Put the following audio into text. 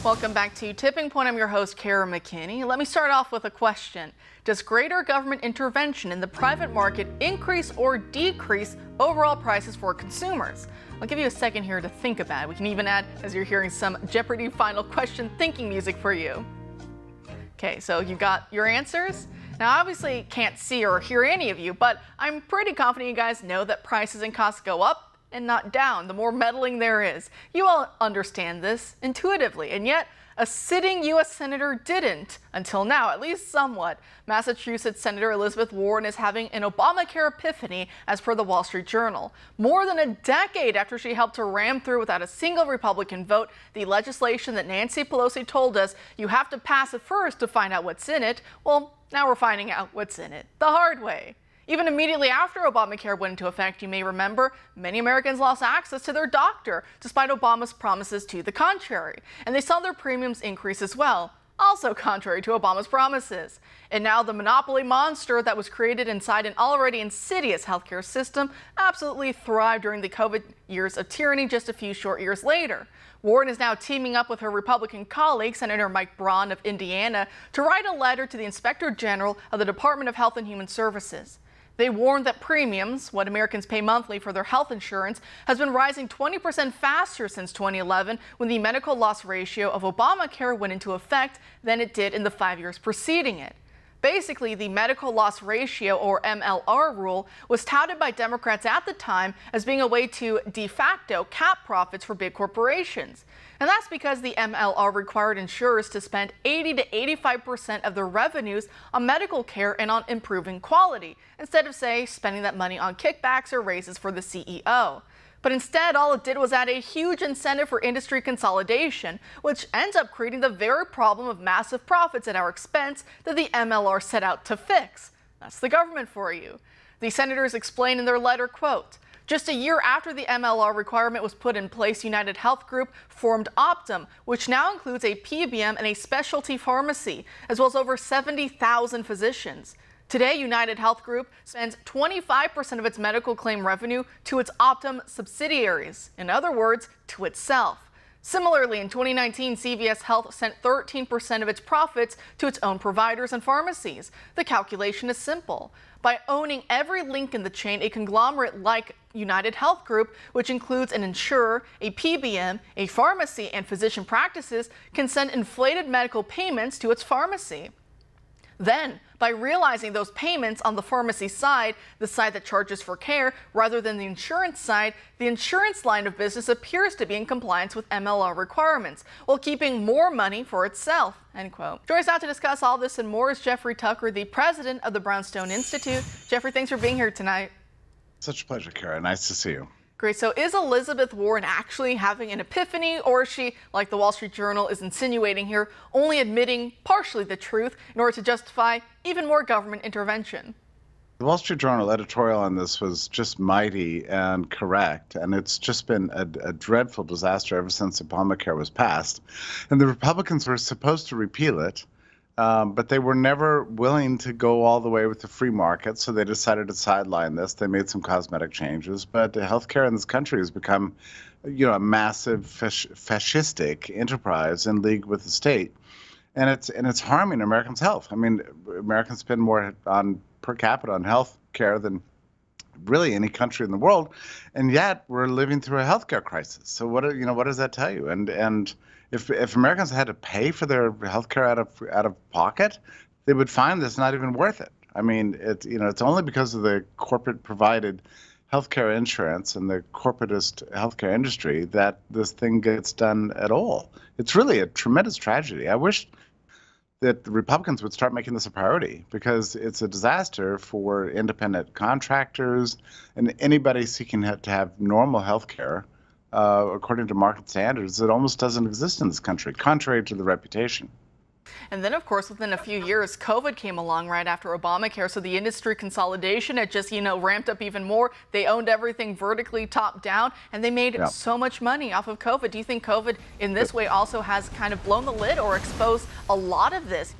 Welcome back to Tipping Point. I'm your host, Kara McKinney. Let me start off with a question. Does greater government intervention in the private market increase or decrease overall prices for consumers? I'll give you a second here to think about it. We can even add, as you're hearing, some Jeopardy final question thinking music for you. Okay, so you got your answers? Now, I obviously can't see or hear any of you, but I'm pretty confident you guys know that prices and costs go up and not down, the more meddling there is. You all understand this intuitively, and yet a sitting U.S. Senator didn't, until now, at least somewhat. Massachusetts Senator Elizabeth Warren is having an Obamacare epiphany, as per the Wall Street Journal. More than a decade after she helped to ram through without a single Republican vote the legislation that Nancy Pelosi told us you have to pass it first to find out what's in it, well, now we're finding out what's in it the hard way. Even immediately after Obamacare went into effect, you may remember, many Americans lost access to their doctor, despite Obama's promises to the contrary. And they saw their premiums increase as well, also contrary to Obama's promises. And now the monopoly monster that was created inside an already insidious healthcare system absolutely thrived during the COVID years of tyranny just a few short years later. Warren is now teaming up with her Republican colleague, Senator Mike Braun of Indiana, to write a letter to the Inspector General of the Department of Health and Human Services. They warned that premiums, what Americans pay monthly for their health insurance, has been rising 20% faster since 2011, when the medical loss ratio of Obamacare went into effect, than it did in the 5 years preceding it. Basically, the medical loss ratio, or MLR rule, was touted by Democrats at the time as being a way to de facto cap profits for big corporations. And that's because the MLR required insurers to spend 80 to 85% of their revenues on medical care and on improving quality, instead of, say, spending that money on kickbacks or raises for the CEO. But instead, all it did was add a huge incentive for industry consolidation, which ends up creating the very problem of massive profits at our expense that the MLR set out to fix. That's the government for you. The senators explain in their letter, quote, "Just a year after the MLR requirement was put in place, United Health Group formed Optum, which now includes a PBM and a specialty pharmacy, as well as over 70,000 physicians. Today, United Health Group spends 25% of its medical claim revenue to its Optum subsidiaries, in other words, to itself. Similarly, in 2019, CVS Health sent 13% of its profits to its own providers and pharmacies. The calculation is simple. By owning every link in the chain, a conglomerate like United Health Group, which includes an insurer, a PBM, a pharmacy, and physician practices, can send inflated medical payments to its pharmacy. Then, by realizing those payments on the pharmacy side, the side that charges for care, rather than the insurance side, the insurance line of business appears to be in compliance with MLR requirements, while keeping more money for itself," end quote. Joining us now to discuss all this and more is Jeffrey Tucker, the president of the Brownstone Institute. Jeffrey, thanks for being here tonight. Such a pleasure, Kara. Nice to see you. Great. So is Elizabeth Warren actually having an epiphany, or is she, like the Wall Street Journal is insinuating here, only admitting partially the truth in order to justify even more government intervention? The Wall Street Journal editorial on this was just mighty and correct, and it's just been a dreadful disaster ever since Obamacare was passed. And the Republicans were supposed to repeal it, but they were never willing to go all the way with the free market, so they decided to sideline this. They made some cosmetic changes, but healthcare in this country has become, a massive fascistic enterprise in league with the state, and it's harming Americans' health. I mean, Americans spend more on per capita on health care than really any country in the world, and yet we're living through a healthcare crisis. So what does that tell you? And if Americans had to pay for their healthcare out of pocket, they would find this not even worth it. I mean, it's only because of the corporate provided healthcare insurance and the corporatist healthcare industry that this thing gets done at all. It's really a tremendous tragedy. I wish that the Republicans would start making this a priority, because it's a disaster for independent contractors and anybody seeking to have normal health care according to market standards. It almost doesn't exist in this country, contrary to the reputation. And then, of course, within a few years, COVID came along right after Obamacare. So the industry consolidation had just, ramped up even more. They owned everything vertically top down, and they made so much money off of COVID. Do you think COVID in this way also has kind of blown the lid or exposed a lot of this?